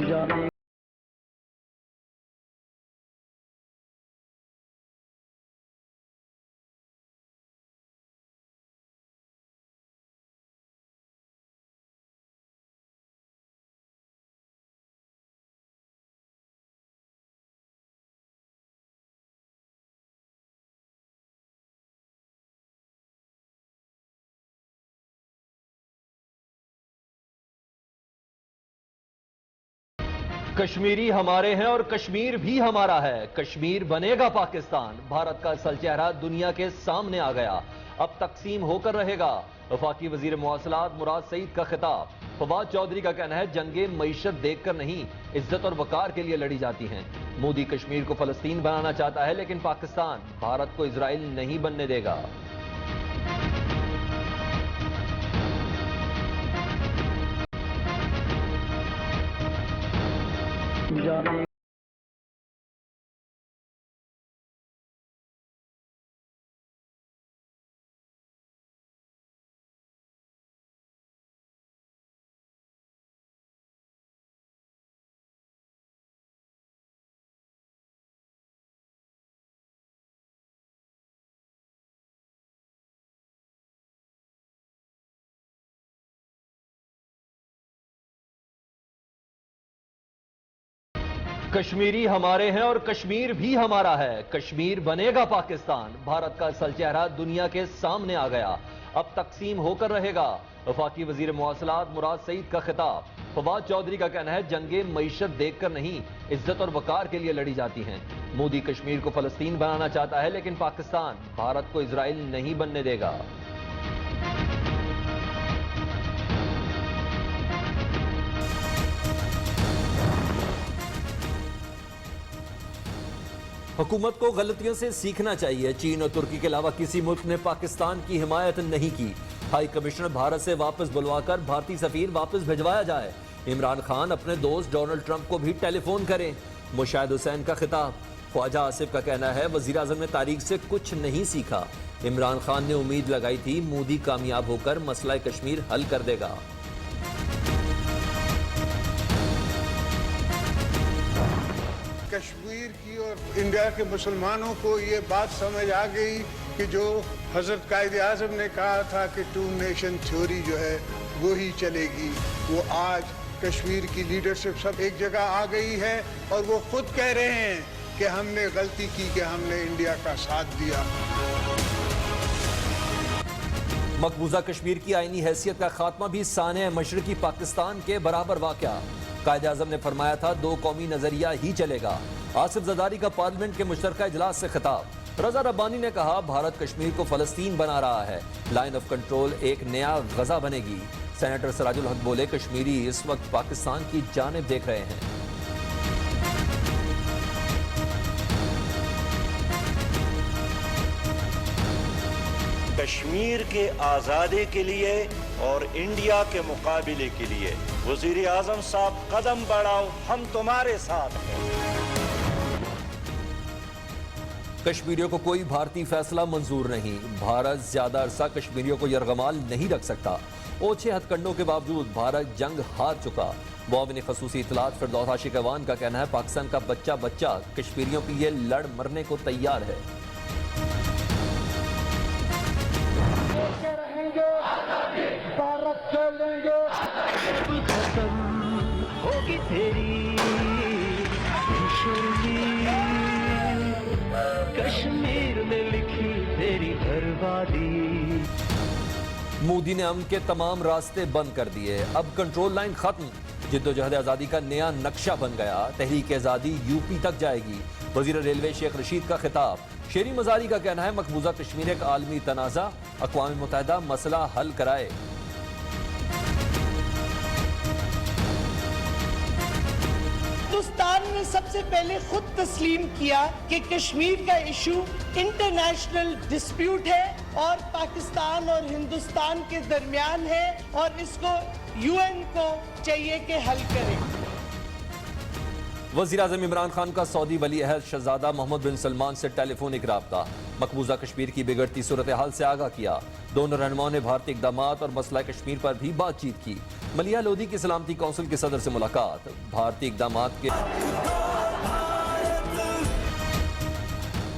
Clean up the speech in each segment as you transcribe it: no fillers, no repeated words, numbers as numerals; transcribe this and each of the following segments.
जाने कश्मीरी हमारे हैं और कश्मीर भी हमारा है। कश्मीर बनेगा पाकिस्तान। भारत का असल चेहरा दुनिया के सामने आ गया। अब तकसीम होकर रहेगा। वफाकी वजीर मवासलात मुराद सईद का खिताब। फवाद चौधरी का कहना है, जंगे मईशत देखकर नहीं, इज्जत और वकार के लिए लड़ी जाती हैं। मोदी कश्मीर को फलस्तीन बनाना चाहता है, लेकिन पाकिस्तान भारत को इजराइल नहीं बनने देगा। जाने कश्मीरी हमारे हैं और कश्मीर भी हमारा है। कश्मीर बनेगा पाकिस्तान। भारत का असल चेहरा दुनिया के सामने आ गया। अब तकसीम होकर रहेगा। वफाकी वजीर मवासलात मुराद सईद का खिताब। फवाद चौधरी का कहना है, जंगे मईशत देखकर नहीं, इज्जत और वकार के लिए लड़ी जाती हैं। मोदी कश्मीर को फलस्तीन बनाना चाहता है, लेकिन पाकिस्तान भारत को इजराइल नहीं बनने देगा। हुकूमत को गलतियों से सीखना चाहिए। चीन और तुर्की के अलावा किसी मुल्क ने पाकिस्तान की हिमायत नहीं की। हाई कमिश्नर भारत से वापस बुलवाकर भारतीय सफीर वापस भिजवाया जाए। इमरान खान अपने दोस्त डोनाल्ड ट्रंप को भी टेलीफोन करें। मुशाहिद हुसैन का खिताब। ख्वाजा आसिफ का कहना है, वजीर आजम ने तारीख से कुछ नहीं सीखा। इमरान खान ने उम्मीद लगाई थी मोदी कामयाब होकर मसला कश्मीर हल कर देगा। कश्मीर की और इंडिया के मुसलमानों को ये बात समझ आ गई कि जो हजरत कायद आज़म ने कहा था कि टू नेशन थ्योरी जो है वो ही चलेगी, वो आज कश्मीर की लीडरशिप सब एक जगह आ गई है और वो खुद कह रहे हैं कि हमने गलती की कि हमने इंडिया का साथ दिया। मकबूजा कश्मीर की आईनी हैसियत का खात्मा भी साने मशरकी पाकिस्तान के बराबर वाक़या। कायद आज़म ने फरमाया था, दो कौमी नजरिया ही चलेगा। आसिफ जरदारी का पार्लियामेंट के मुश्तरका इजलास से खिताब। रजा रब्बानी ने कहा, भारत कश्मीर को फलस्तीन बना रहा है। लाइन ऑफ कंट्रोल एक नया गजा बनेगी। सेनेटर सराजुल हक बोले, कश्मीरी इस वक्त पाकिस्तान की जानिब देख रहे हैं। कश्मीर के आज़ादी के लिए और इंडिया के मुकाबले के लिए वज़ीर आज़म साहब कदम बढ़ाओ, हम तुम्हारे साथ हैं। कश्मीरियों को कोई भारतीय फैसला मंजूर नहीं। भारत ज्यादा अरसा कश्मीरियों को यरगमाल नहीं रख सकता। ओछे हथकंडों के बावजूद भारत जंग हार चुका। मुआविन खसूसी इतलात फिरदौस आशिक अवान का कहना है, पाकिस्तान का बच्चा बच्चा कश्मीरियों के लिए लड़ मरने को तैयार है। होगी तेरी कश्मीर में लिखी तेरी बर्बादी। मोदी ने अमन के तमाम रास्ते बंद कर दिए। अब कंट्रोल लाइन खत्म। जिद्दोजहद आज़ादी का नया नक्शा बन गया। तहरीक आज़ादी यूपी तक जाएगी। वज़ीर रेलवे शेख रशीद का खिताब। शेरी मजारी का कहना है, मकबूजा कश्मीर एक आलमी तनाज़ा, अक़वाम मुत्तहिदा मसला हल कराए। हिंदुस्तान ने सबसे पहले खुद तस्लीम किया कि कश्मीर का इशू इंटरनेशनल डिस्प्यूट है और पाकिस्तान और हिंदुस्तान के दरमियान है और इसको यूएन को चाहिए कि हल करे। वज़ीर आज़म इमरान खान का सऊदी वली अहद शहजादा मोहम्मद बिन सलमान से टेलीफोनिक राब्ता। मकबूजा कश्मीर की बिगड़ती सूरत हाल से आगाह किया। दोनों रहनुमाओं ने भारतीय इक़दामात और मसला कश्मीर पर भी बातचीत की। मलिया लोधी की सलामती कौंसिल के सदर से मुलाकात, भारतीय इकदामात के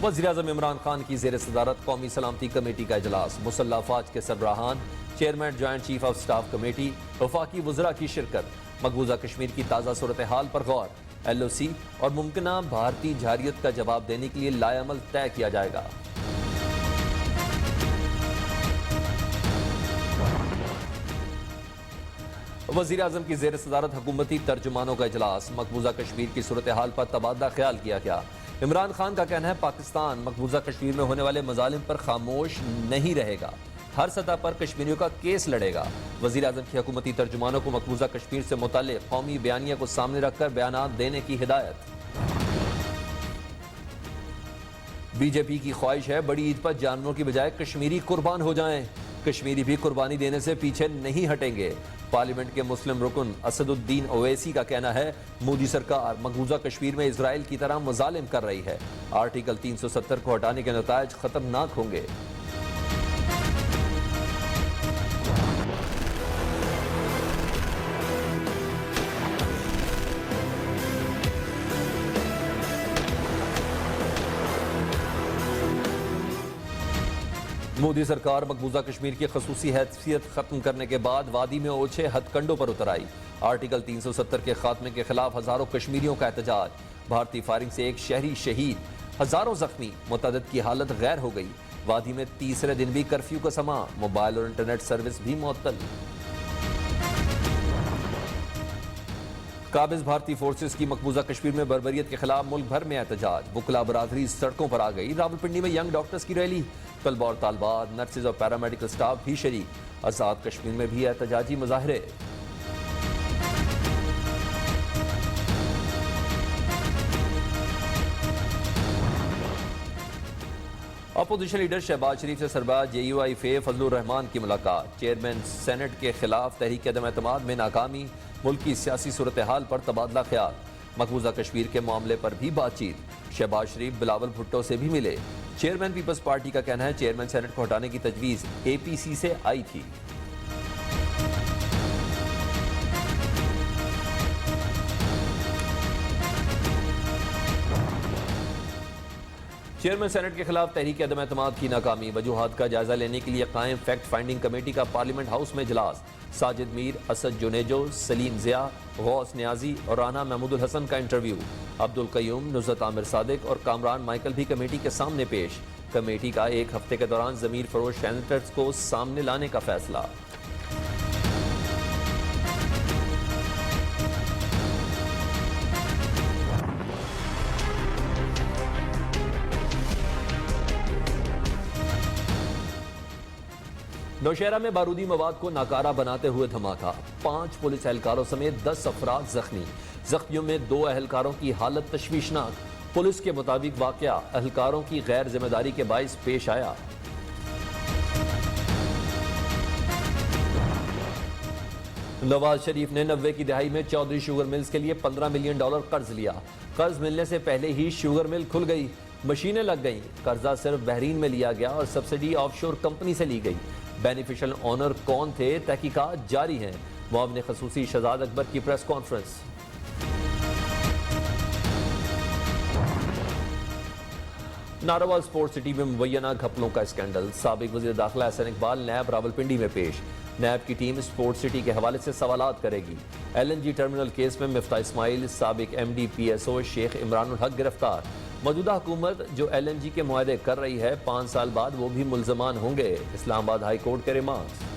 वज़ीर-ए-आज़म इमरान खान की ज़ेर सदारत कौमी सलामती कमेटी का इजलास, मुसल्लह अफवाज के सरबराहान, chairman joint chief of staff committee, वफाकी वज़रा की शिरकत, मकबूजा कश्मीर की ताज़ा सूरत हाल पर गौर, LOC और मुमकिना भारतीय जारियत का जवाब देने के लिए लाएअमल तय किया जाएगा। वज़ीर-ए-आज़म की ज़ेर सदारत हुकूमती तर्जुमानों का इजलास, मकबूजा कश्मीर की सूरत हाल पर तबादला ख्याल किया गया। इमरान खान का कहना है पाकिस्तान मकबूजा कश्मीर में होने वाले मजालिम पर खामोश नहीं रहेगा, हर सतह पर कश्मीरियों का केस लड़ेगा। वज़ीर-ए-आज़म की हुकूमती तर्जुमानों को मकबूजा कश्मीर से मुताल्लिक़ कौमी बयानिया को सामने रखकर बयानात देने की हिदायत। बीजेपी की ख्वाहिश है बड़ी ईद पर जानवरों की बजाय कश्मीरी कुर्बान हो जाएं, कश्मीरी भी कुर्बानी देने से पीछे नहीं हटेंगे। पार्लियामेंट के मुस्लिम रुकन असदुद्दीन ओवैसी का कहना है मोदी सरकार मकबूजा कश्मीर में इजराइल की तरह मजालिम कर रही है, आर्टिकल 370 को हटाने के नतायज खतरनाक होंगे। मोदी सरकार मकबूजा कश्मीर की खसूसी हैसियत खत्म करने के बाद वादी में ओछे हथकंडों पर उतर आई, आर्टिकल 370 के खात्मे के खिलाफ हजारों कश्मीरियों का एहतजाज, भारतीय फायरिंग से एक शहरी शहीद, हजारों जख्मी, मुतअद्दिद की हालत गैर हो गई। वादी में तीसरे दिन भी कर्फ्यू का समा, मोबाइल और इंटरनेट सर्विस भी मुअत्तल। काबिज भारतीय फोर्सेस की मकबूजा कश्मीर में बर्बरियत के खिलाफ मुल्क भर में एहतजाज, वुकला बरादरी सड़कों पर आ गई। रावलपिंडी में यंग डॉक्टर्स की रैली, तलबा और तालबात, नर्सेज और पैरामेडिकल स्टाफ भी शरीक। आजाद कश्मीर में भी एहतजाजी मुजाहरे। अपोजिशन लीडर शहबाज शरीफ से सरबराह JUI फजलुर रहमान की मुलाकात, चेयरमैन सेनेट के खिलाफ तहरीक अदम एतमाद में नाकामी, मुल्क की सियासी सूरत हाल पर तबादला ख्याल, मकबूजा कश्मीर के मामले पर भी बातचीत, शहबाज शरीफ बिलावल भुट्टो से भी मिले। चेयरमैन पीपल्स पार्टी का कहना है चेयरमैन सेनेट को हटाने की तजवीज़ APC से आई थी। चेयरमैन सेनेट के खिलाफ तहरीक अदम एतमाद की नाकामी, वजूहात का जायजा लेने के लिए कायम फैक्ट फाइंडिंग कमेटी का पार्लियामेंट हाउस में इजलास, साजिद मीर, असद जुनेजो, सलीम जिया, गौस न्याजी और राना महमूदुल हसन का इंटरव्यू, अब्दुल कयूम, नुज़रत आमिर सादिक और कामरान माइकल भी कमेटी के सामने पेश। कमेटी का एक हफ्ते के दौरान ज़मीर फरोश सेनेटर्स को सामने लाने का फैसला। नौशहरा में बारूदी मवाद को नाकारा बनाते हुए धमाका, 5 पुलिस एहलकारों समेत 10 अफराद जख्मी, जख्मियों में 2 एहलकारों की हालत तशवीशनाक। पुलिस के मुताबिक वाकया एहलकारों की गैर जिम्मेदारी के बाइस पेश आया। नवाज शरीफ ने 90 की दहाई में चौधरी शुगर मिल्स के लिए $15 मिलियन कर्ज लिया। कर्ज मिलने से पहले ही शुगर मिल खुल गई, मशीनें लग गईं। कर्जा सिर्फ बहरीन में लिया गया और सब्सिडी ऑफशोर कंपनी से ली गई। बेनिफिशियल ओनर कौन थे, तहकीकात जारी हैं। मुआविन खसूसी शहजाद अकबर की press conference. Narowal sports city में मुबैना घपलों का स्कैंडल, साबिक वज़ीर दाखिला एहसन इकबाल नैब रावलपिंडी में पेश। नैब की टीम स्पोर्ट्स सिटी के हवाले से सवालात करेगी। LNG टर्मिनल केस में मिफ्ता इस्माइल, साबिक MD PSO शेख इमरानुल हक गिरफ्तार। मौजूदा हुकूमत जो LNG के मुआहदे कर रही है, 5 साल बाद वो भी मुल्ज़मान होंगे। इस्लामाबाद हाई कोर्ट के रिमार्क्स।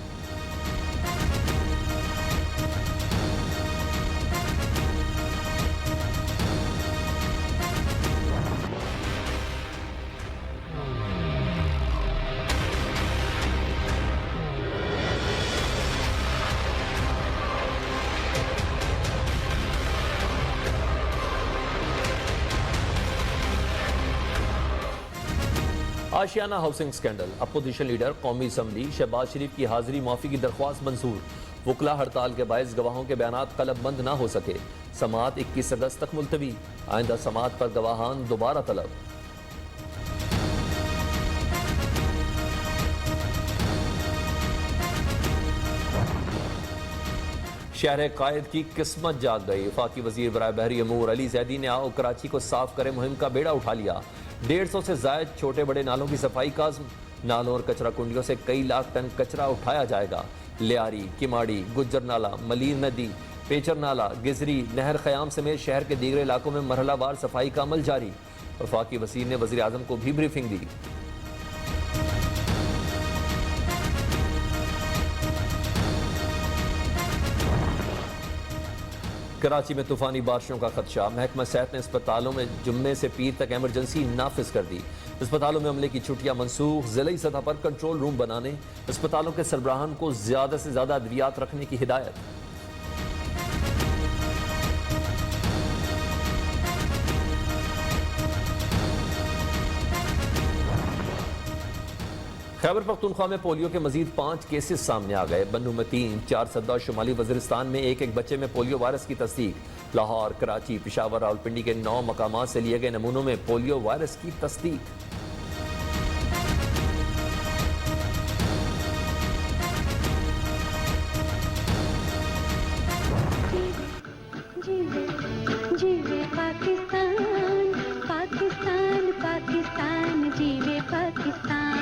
आशियाना हाउसिंग स्कैंडल, अपोजिशन लीडर कौमी असम्बली शहबाज शरीफ की हाजिरी माफी की दरख्वास्त मंजूर। वुकला हड़ताल के बायस गवाहों के बयानात कलमबंद न हो सके। समाअत 21 अगस्त तक मुलतवी। आइंदा समाअत पर गवाहान दोबारा तलब। शहर कायद की किस्मत जाग गई। वफाकी वजीर बराए बहरी अमूर अली जैदी ने आओ कराची को साफ करे मुहिम का बेड़ा उठा लिया। 150 से जायद छोटे बड़े नालों की सफाई का आज़म। नालों और कचरा कुंडियों से कई लाख टन कचरा उठाया जाएगा। लियारी, किमाड़ी, गुज्जर नाला, मलीर नदी, पेचर नाला, गिजरी, नहर ख़याम समेत शहर के दीगर इलाकों में मरहलावार सफाई का अमल जारी। वफाकी वज़ीर ने वज़ीर आज़म को भी ब्रीफिंग दी। कराची में तूफानी बारिशों का खदशा। महकमा सेहत ने अस्पतालों में जुम्मे से पीर तक इमरजेंसी नाफिज कर दी। अस्पतालों में अमले की छुट्टियां मनसूख। ज़िली सतह पर कंट्रोल रूम बनाने, अस्पतालों के सरबराहान को ज्यादा से ज्यादा अद्वियात रखने की हिदायत। खैबर पख्तूनख्वा में पोलियो के मजीद 5 केसेस सामने आ गए। बन्नू में 3, 4 सद्दा और शुमाली वज़ीरिस्तान में एक बच्चे में पोलियो वायरस की तस्दीक। लाहौर, कराची, पेशावर, रावलपिंडी के 9 मकामात से लिए गए नमूनों में पोलियो वायरस की तस्दीक। जीवे पाकिस्तान, पाकिस्तान, पाकिस्तान, जीवे पाकिस्तान।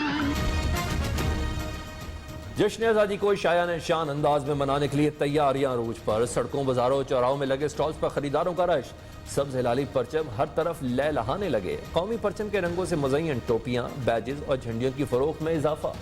जश्न आज़ादी को शायान शान अंदाज में मनाने के लिए तैयारियां अरूज पर। सड़कों, बाजारों, चौराहों में लगे स्टॉल्स पर खरीदारों का रश। सब्ज हिलाली परचम हर तरफ लहलहाने लगे। कौमी परचम के रंगों से मुज़य्यन टोपियां, बैजेस और झंडियों की फरोख्त में इजाफा।